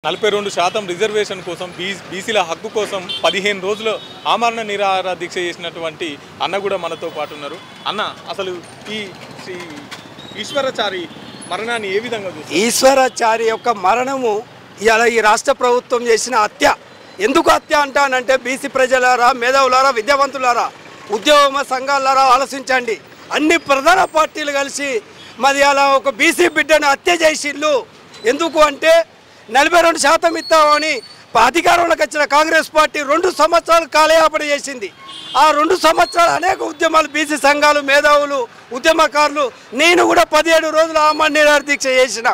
42% reservation కోసం బీసీల హక్కు కోసం 15 రోజులు ఆమరణ నిరాహార దీక్ష చేసినటువంటి అన్న కూడా మనతో పాటు ఉన్నారు. అన్న, అసలు ఈ ఈశ్వరాచారి మరణాన్ని ఏ విధంగా చూస్తారు? ఈశ్వరాచారి యొక్క మరణము ఇలా ఈ రాష్ట్ర ప్రభుత్వం చేసిన హత్య. ఎందుకు హత్య అంటానంటే బీసీ ప్రజలారా, మేధావులారా, విద్యావంతులారా, ఉద్యోగ సంఘాలారా ఆలోచించండి. అన్ని ప్రధాన పార్టీలు కలిసి మరి అలా ఒక బీసీ బిడ్డను హత్య చేసిళ్ళు. ఎందుకు అంటే 42% ఇస్తామని అధికారంలోకి వచ్చిన కాంగ్రెస్ పార్టీ 2 సంవత్సరాలు కాలయాపన చేసింది. ఆ 2 సంవత్సరాలు అనేక ఉద్యమాలు, బీసీ సంఘాలు, మేధావులు, ఉద్యమకారులు, నేను కూడా 17 రోజులు ఆమరణ నిరాహార దీక్ష చేసిన.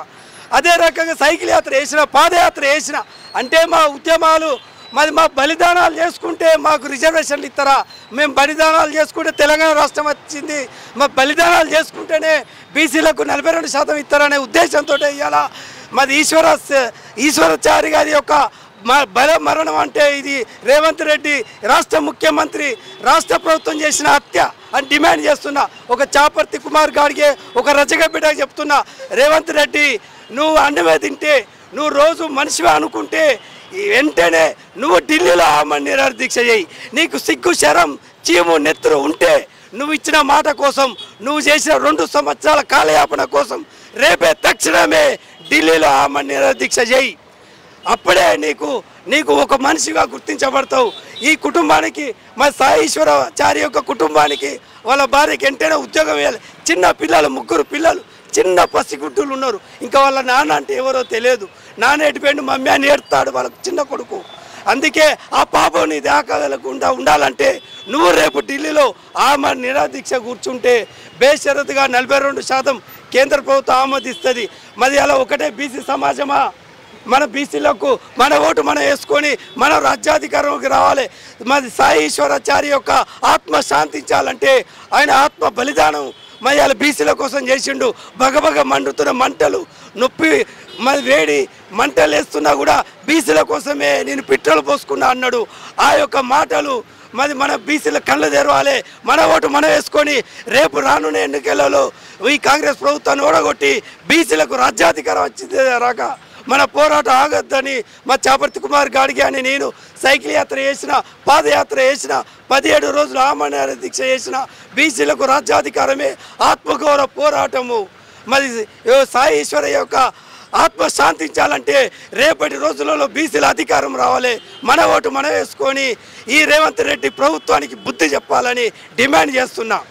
అదే రకంగా సైకిల్ యాత్ర చేసిన, పాదయాత్ర చేసిన. అంటే మా ఉద్యమాలు మరి మా బలిదానాలు చేసుకుంటే మాకు రిజర్వేషన్లు ఇస్తారా? మేము బలిదానాలు చేసుకుంటే తెలంగాణ రాష్ట్రం వచ్చింది, మా బలిదానాలు చేసుకుంటేనే బీసీలకు 42% ఇస్తారనే ఉద్దేశంతో ఇవాళ మరి ఈశ్వరాచారి గారి యొక్క బల మరణం అంటే ఇది రేవంత్ రెడ్డి రాష్ట్ర ముఖ్యమంత్రి, రాష్ట్ర ప్రభుత్వం చేసిన హత్య అని డిమాండ్ చేస్తున్నా. ఒక చాపర్తి కుమార్ గారికి, ఒక రచక బిడ్డకి చెప్తున్నా, రేవంత్ రెడ్డి నువ్వు అన్నమే తింటే, నువ్వు రోజు మనిషివే అనుకుంటే వెంటనే నువ్వు ఢిల్లీలో ఆమరణ నిరాహార దీక్ష చేయి. నీకు సిగ్గు, శరం, చీము, నెత్తురు ఉంటే నువ్వు ఇచ్చిన మాట కోసం, నువ్వు చేసిన 2 సంవత్సరాల కాలయాపన కోసం రేపే తక్షణమే ఢిల్లీలో ఆమరణ నిరాహార దీక్ష చేయి. అప్పుడే నీకు ఒక మనిషిగా గుర్తించబడతావు. ఈ కుటుంబానికి, మా సాయి ఈశ్వరాచారి యొక్క కుటుంబానికి, వాళ్ళ భార్యకి వెంటనే ఉద్యోగం వేయాలి. చిన్న పిల్లలు, 3 పిల్లలు, చిన్న పసిగుడ్డులు ఉన్నారు. ఇంకా వాళ్ళ నాన్న అంటే ఎవరో తెలియదు. నాన్న ఎటుపోయిండు, మమ్మీ అని ఏడుతాడు వాళ్ళకు చిన్న కొడుకు. అందుకే ఆ పాపం నీ దాకగలకుండా ఉండాలంటే నువ్వు రేపు ఢిల్లీలో ఆమరణ నిరాహార దీక్ష కూర్చుంటే బేషరతుగా 42% కేంద్ర ప్రభుత్వం ఆమోదిస్తుంది. మరి అలా ఒకటే బీసీ సమాజమా? మన బీసీలకు మన ఓటు మనం వేసుకొని మనం రాజ్యాధికారంలోకి రావాలి. మరి సాయి ఈశ్వరాచారి యొక్క ఆత్మ శాంతించాలంటే ఆయన ఆత్మ బలిదానం మరి అలా బీసీల కోసం చేసిండు. బగబగ మండుతున్న మంటలు, నొప్పి, మరి వేడి మంటలు వేస్తున్నా కూడా బీసీల కోసమే నేను పెట్రోల్ పోసుకున్నా అన్నాడు. ఆ యొక్క మాటలు మరి మన బీసీల కళ్ళు తెరవాలి. మన ఓటు మనం వేసుకొని రేపు రానున్న ఎన్నికలలో ఈ కాంగ్రెస్ ప్రభుత్వాన్ని ఓడగొట్టి బీసీలకు రాజ్యాధికారం వచ్చిందే రాక మన పోరాటం ఆగొద్దని మా చాపర్తి కుమార్ గాడికి అని నేను సైకిల్ యాత్ర చేసిన, పాదయాత్ర చేసిన, 17 రోజులు ఆమరణ నిరాహార దీక్ష చేసిన. బీసీలకు రాజ్యాధికారమే ఆత్మగౌరవ పోరాటము. మరి సాయి ఈశ్వర యొక్క ఆత్మ శాంతించాలంటే రేపటి రోజులలో బీసీల అధికారం రావాలి. మన ఓటు మనం వేసుకొని ఈ రేవంత్ రెడ్డి ప్రభుత్వానికి బుద్ధి చెప్పాలని డిమాండ్ చేస్తున్నా.